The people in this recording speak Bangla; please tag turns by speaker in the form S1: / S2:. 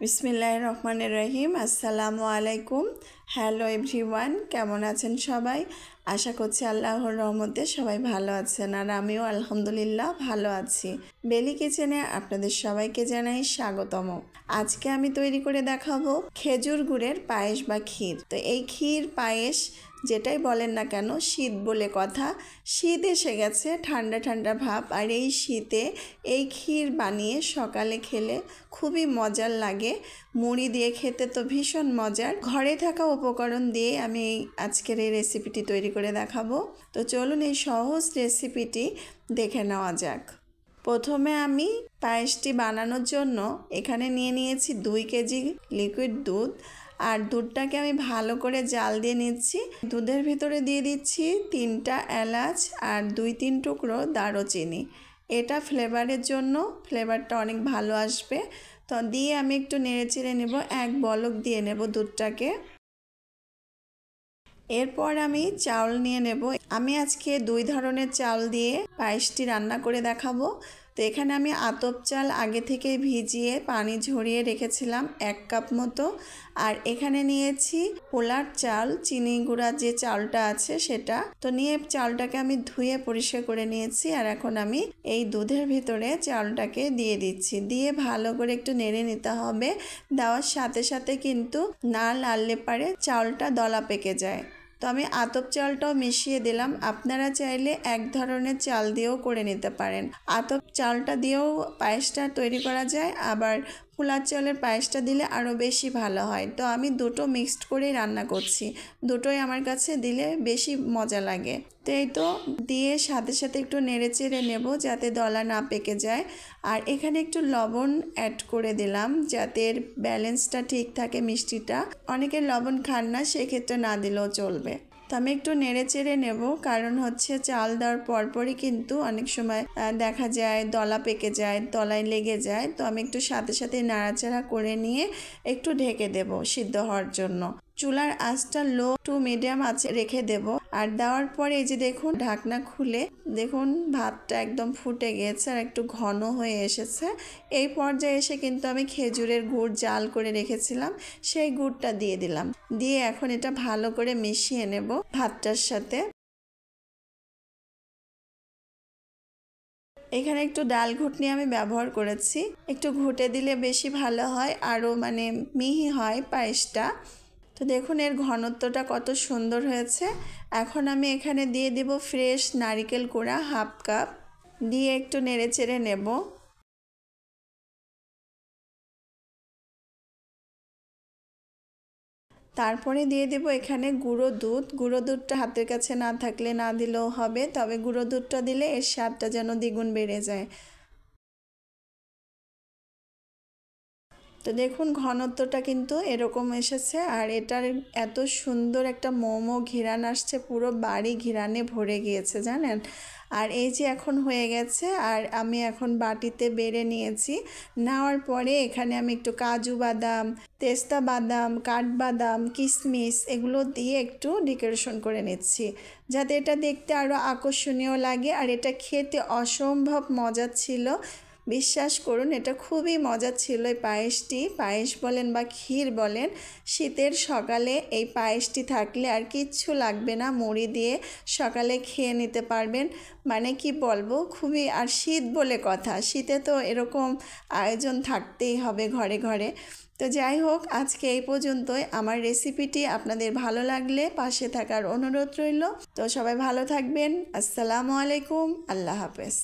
S1: বিসমিল্লাহির রহমানির রহিম। আসসালামু আলাইকুম। হ্যালো এভরিওয়ান, কেমন আছেন সবাই? আশা করছি আল্লাহর রহমতে সবাই ভালো আছেন, আর আমিও আলহামদুলিল্লাহ ভালো আছি। বেলি কিচেনে আপনাদের সবাইকে জানাই স্বাগতম। আজকে আমি তৈরি করে দেখাবো খেজুর গুড়ের পায়েস বা ক্ষীর। তো এই ক্ষীর পায়েস যেটাই বলেন না কেন, শীত বলে কথা। শীত এসে গেছে, ঠান্ডা ঠান্ডা ভাব, আর এই শীতে এই ক্ষীর বানিয়ে সকালে খেলে খুবই মজার লাগে। মুড়ি দিয়ে খেতে তো ভীষণ মজার। ঘরে থাকা উপকরণ দিয়ে আমি আজকের এই রেসিপিটি তৈরি করে দেখাবো। তো চলুন এই সহজ রেসিপিটি দেখে নেওয়া যাক। প্রথমে আমি পায়েসটি বানানোর জন্য এখানে নিয়ে নিয়েছি 2 কেজি লিকুইড দুধ, আর দুধটাকে আমি ভালো করে জাল দিয়ে নিচ্ছি। দুধের ভিতরে দিয়ে দিচ্ছি 3টা এলাচ আর 2-3 টুকরো দারুচিনি। এটা ফ্লেভারের জন্য, ফ্লেভারটা অনেক ভালো আসবে। তো দিয়ে আমি একটু নেড়েচেড়ে নেব, এক বলক দিয়ে নেব দুধটাকে। এরপর আমি চাউল নিয়ে নেব। আমি আজকে 2 ধরনের চাল দিয়ে পায়েসটি রান্না করে দেখাবো। তো এখানে আমি আতপ চাল আগে থেকে ভিজিয়ে পানি ঝরিয়ে রেখেছিলাম 1 কাপ মতো, আর এখানে নিয়েছি পোলার চাল, চিনি গুঁড়া যে চালটা আছে সেটা। তো নিয়ে চালটাকে আমি ধুয়ে পরিষ্কার করে নিয়েছি, আর এখন আমি এই দুধের ভিতরে চালটাকে দিয়ে দিচ্ছি। দিয়ে ভালো করে একটু নেড়ে নিতে হবে। দেওয়ার সাথে সাথে কিন্তু না নাড়লে পারে চালটা দলা পেকে যায়। তো আমি আতপ চালটাও মিশিয়ে দিলাম। আপনারা চাইলে এক ধরনের চাল দিয়েও করে নিতে পারেন। আতপ চালটা দিয়েও পায়েসটা তৈরি করা যায়, আবার পোলার চালের পায়েসটা দিলে আরও বেশি ভালো হয়। তো আমি দুটো মিক্সড করেই রান্না করছি, দুটোই আমার কাছে দিলে বেশি মজা লাগে। তো এই তো দিয়ে সাথে সাথে একটু নেড়ে চেড়ে নেব যাতে দলা না পেকে যায়। আর এখানে একটু লবণ অ্যাড করে দিলাম যাতে এর ব্যালেন্সটা ঠিক থাকে মিষ্টিটা। অনেকে লবণ খান না, সেক্ষেত্রে না দিলেও চলবে। তো আমি একটু নেড়ে চেড়ে নেব, কারণ হচ্ছে চাল দেওয়ার পরপরই কিন্তু অনেক সময় দেখা যায় দলা পেকে যায়, তলায় লেগে যায়। তো আমি একটু সাথে সাথে নাড়াচাড়া করে নিয়ে একটু ঢেকে দেব সিদ্ধ হওয়ার জন্য। চুলার আঁচটা লো টু মিডিয়াম আঁচে রেখে দেব। আর দেওয়ার পরে এই যে দেখুন, ঢাকনা খুলে দেখুন ভাতটা একদম ফুটে গিয়েছে আর একটু ঘন হয়ে এসেছে। এই পর্যায়ে এসে কিন্তু আমি খেজুরের গুড় জাল করে রেখেছিলাম, সেই গুড়টা দিয়ে দিলাম। দিয়ে এখন এটা ভালো করে মিশিয়ে নেব ভাতটার সাথে। এখানে একটু ডাল ঘুটনি আমি ব্যবহার করেছি, একটু ঘুটে দিলে বেশি ভালো হয়, আরও মিহি হয় পায়েসটা। তো দেখুন এর ঘনত্বটা কত সুন্দর হয়েছে। এখন আমি এখানে দিয়ে দেব ফ্রেশ নারকেল কোড়া 1/2 কাপ, দিয়ে একটু নেড়ে চেড়ে নেব। তারপরে দিয়ে দেব এখানে গুঁড়ো দুধ। গুঁড়ো দুধটা হাতের কাছে না থাকলে না দিলেও হবে, তবে গুঁড়ো দুধটা দিলে এর স্বাদটা যেন দ্বিগুণ বেড়ে যায়। তো দেখুন ঘনত্বটা কিন্তু এরকম এসেছে, আর এটার এত সুন্দর একটা মোমো ঘিরান আসছে, পুরো বাড়ি ঘিরানে ভরে গিয়েছে জানেন। আর এই যে এখন হয়ে গেছে, আর আমি এখন বাটিতে বেড়ে নিয়েছি। নেওয়ার পরে এখানে আমি একটু কাজু বাদাম, পেস্তা বাদাম, কাঠবাদাম, কিশমিশ এগুলো দিয়ে একটু ডেকোরেশন করে নিচ্ছি, যাতে এটা দেখতে আরও আকর্ষণীয় লাগে। আর এটা খেতে অসম্ভব মজা ছিল, বিশ্বাস করুন এটা খুবই মজা ছিল এই পায়েসটি। পায়েস বলেন বা ক্ষীর বলেন, শীতের সকালে এই পায়েসটি থাকলে আর কিচ্ছু লাগবে না, মুড়ি দিয়ে সকালে খেয়ে নিতে পারবেন। কি বলবো, খুবই। আর শীত বলে কথা, শীতে তো এরকম আয়োজন থাকতেই হবে ঘরে ঘরে। তো যাই হোক, আজকে এই পর্যন্তই। আমার রেসিপিটি আপনাদের ভালো লাগলে পাশে থাকার অনুরোধ রইল। তো সবাই ভালো থাকবেন। আসসালামু আলাইকুম, আল্লাহ হাফেজ।